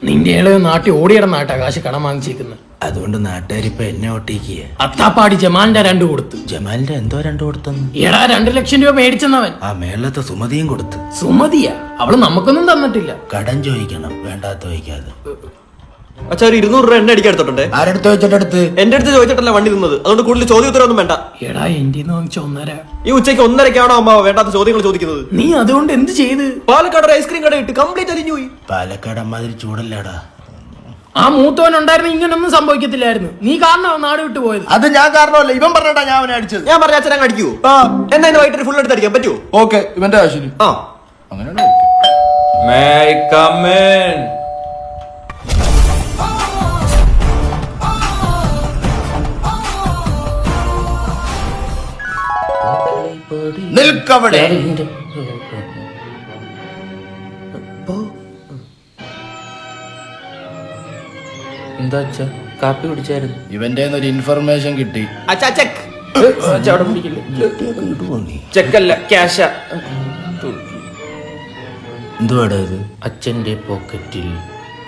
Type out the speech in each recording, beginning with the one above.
നിന്റെ നാട്ടിൽ ഓടിയിടന്നാട്ടാ കാശ് കടം വാങ്ങിച്ചേക്കുന്നത്. അതുകൊണ്ട് നാട്ടുകാരിപ്പോ എന്നെ ഒട്ടിക്കുക. അത്താപ്പാടി ജമാലിന്റെ 2 കൊടുത്തു. ജമാലിന്റെ എന്തോ 2 കൊടുത്തെന്ന്? എടാ 2 ലക്ഷം രൂപ മേടിച്ചെന്നവൻ. ആ മേളത്തെ സുമതിയും കൊടുത്ത്. സുമതിയാ? അവള് നമുക്കൊന്നും തന്നിട്ടില്ല. കടം ചോദിക്കണം, വേണ്ടാത്ത ചോദിക്കാതെ. അച്ഛാ ഒരു 200 രൂപ എണ്ണ അടിക്കാൻ എടുത്തോട്ടെ. ആരെടുത്ത് വെച്ചിട്ടെടുത്ത്? എന്റെ അടുത്ത് ചോദിച്ചിട്ടല്ല വണ്ടി നിന്നത്, അതുകൊണ്ട് കൂടുതൽ ചോദ്യം ഉത്തരവൊന്നും വേണ്ട. എടാ എന്റെ വാങ്ങിച്ച 1.5. ഈ ഉച്ചയ്ക്ക് 1.5-ക്കാണോ അമ്മ വേണ്ടാത്ത ചോദ്യങ്ങൾ ചോദിക്കുന്നത്? നീ അതുകൊണ്ട് എന്ത് ചെയ്ത്? പാലക്കാട് ഒരു ഐസ്ക്രീം കട ഇട്ട് കംപ്ലീറ്റ് അലിഞ്ഞു പോയി. പാലക്കാട് അമ്മാതിരി ചൂടല്ലേടാ. ആ മൂത്തവൻ ഉണ്ടായിരുന്നു ഇങ്ങനൊന്നും സംഭവിക്കത്തില്ലായിരുന്നു. നീ കാരണം നാട് വിട്ടു പോയത്. അത് ഞാൻ കാരണമല്ല, ഇവൻ പറഞ്ഞാ ഞാൻ അവനെ അടിച്ചത്. ഞാൻ പറഞ്ഞ അച്ഛനെ അടിക്കൂ. എന്നാ ഇന്ന് വൈകിട്ട് ഫുൾ എടുത്ത് അടിക്കാൻ പറ്റുമോ? ഓക്കെ, ഇവന്റെ ആവശ്യം. ആ അങ്ങനെയാണ്. May I come in? നിൽക്കവിടെ. എന്താ അച്ഛാ, കാപ്പി കുടിച്ചായിരുന്നു? ഇവന്റെ ഒരു ഇൻഫർമേഷൻ കിട്ടി. അച്ഛാ ചെക്ക്. ചെക്കല്ല, ക്യാഷാ. എന്തുവാടാ ഇത്? അച്ഛന്റെ പോക്കറ്റിൽ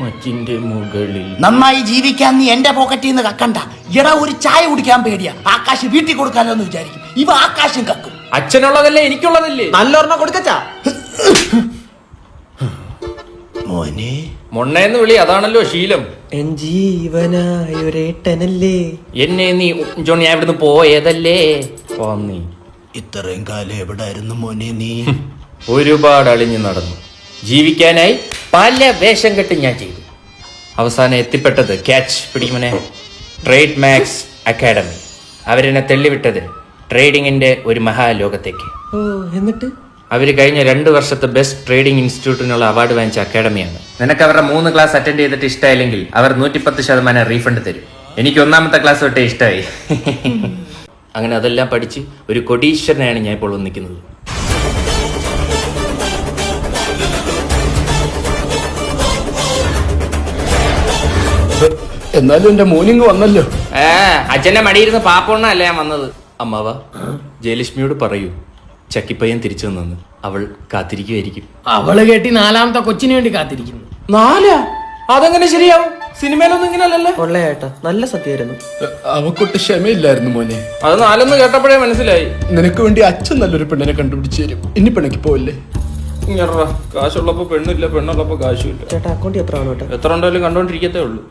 മച്ചിന്റെ മുകളിൽ. നന്നായി ജീവിക്കാൻ നീ എന്റെ പോക്കറ്റിൽ നിന്ന് കക്കണ്ട. എടാ ഒരു ചായ കുടിക്കാൻ പേടിയാ. ആകാശ് വീട്ടിൽ കൊടുക്കാലോ എന്ന് വിചാരിക്കും. ഇവ ആകാശം കക്കും. അച്ഛനുള്ളതല്ലേ എനിക്കുള്ളതല്ലേ? നല്ലൊരെണ്ണം കൊടുക്കച്ചാ. മോനെ മൊണ്ണേന്ന് വിളി, അതാണല്ലോ ശീലം. എൻ ജീവനായൊരേട്ടനല്ലേ എന്നെ നീ ജോൺ, ഞാൻ ഇവിടുന്ന് പോയതല്ലേ. നീ ഇത്രയും കാലം എവിടായിരുന്നു മോനെ നീ? ഒരുപാട് അളിഞ്ഞു നടന്നു. ജീവിക്കാനായി പല വേഷം കെട്ട് ഞാൻ ചെയ്തു. അവസാനം എത്തിപ്പെട്ടത് ക്യാച്ച് പിടിക്കുമനെ ട്രേഡ് മാക്സ് അക്കാഡമി. അവരെന്നെ തെള്ളിവിട്ടത് ട്രേഡിങ്ങിന്റെ ഒരു മഹാലോകത്തേക്ക്. എന്നിട്ട് അവർ കഴിഞ്ഞ 2 വർഷത്തെ ബെസ്റ്റ് ട്രേഡിംഗ് ഇൻസ്റ്റിറ്റ്യൂട്ടിനുള്ള അവാർഡ് വാങ്ങിച്ച അക്കാഡമിയാണ്. നിനക്ക് അവരുടെ 3 ക്ലാസ് അറ്റൻഡ് ചെയ്തിട്ട് ഇഷ്ടമായില്ലെങ്കിൽ അവർ 110% റീഫണ്ട് തരും. എനിക്ക് 1ാമത്തെ ക്ലാസ് തൊട്ടേ ഇഷ്ടമായി. അങ്ങനെ അതെല്ലാം പഠിച്ച് ഒരു കൊടീശ്വരനായാണ് ഞാൻ ഇപ്പോൾ നിൽക്കുന്നത്. എന്നാലും എന്റെ മോനിങ് വന്നല്ലോ. അച്ഛന്റെ മടിയിരുന്ന് പാപ്പൊണ്ണല്ല ഞാൻ വന്നത്. അമ്മാവ, ജയലക്ഷ്മിയോട് പറയൂ ചക്കിപ്പയ്യൻ തിരിച്ചു വന്നെന്ന്. അവൾ കാത്തിരിക്കുമായിരിക്കും. അവള് കെട്ടി 4ാമത്തെ കൊച്ചിന് വേണ്ടി കാത്തിരിക്കുന്നു. 4? അതെങ്ങനെ ശരിയാവും? സിനിമയിലൊന്നും ഇങ്ങനല്ലല്ലോ. കൊള്ളയേട്ടാ, നല്ല സത്യമായിരുന്നു. അവക്കൊട്ട് ക്ഷമയില്ലായിരുന്നു മോനെ. അത് 4 കേട്ടപ്പോഴേ മനസ്സിലായി. നിനക്ക് വേണ്ടി അച്ഛൻ നല്ലൊരു പെണ്ണിനെ കണ്ടുപിടിച്ചു തരും. ഇനി പെണ്ണയ്ക്ക് പോവല്ലേ? കാശുള്ളപ്പോ പെണ്ണില്ല, പെണ്ണുള്ളപ്പോ കാശുമില്ല. ചേട്ടാ അക്കൗണ്ട് എത്ര ആണ്? എത്ര ഉണ്ടെങ്കിലും കണ്ടോണ്ടിരിക്കത്തേ ഉള്ളൂ.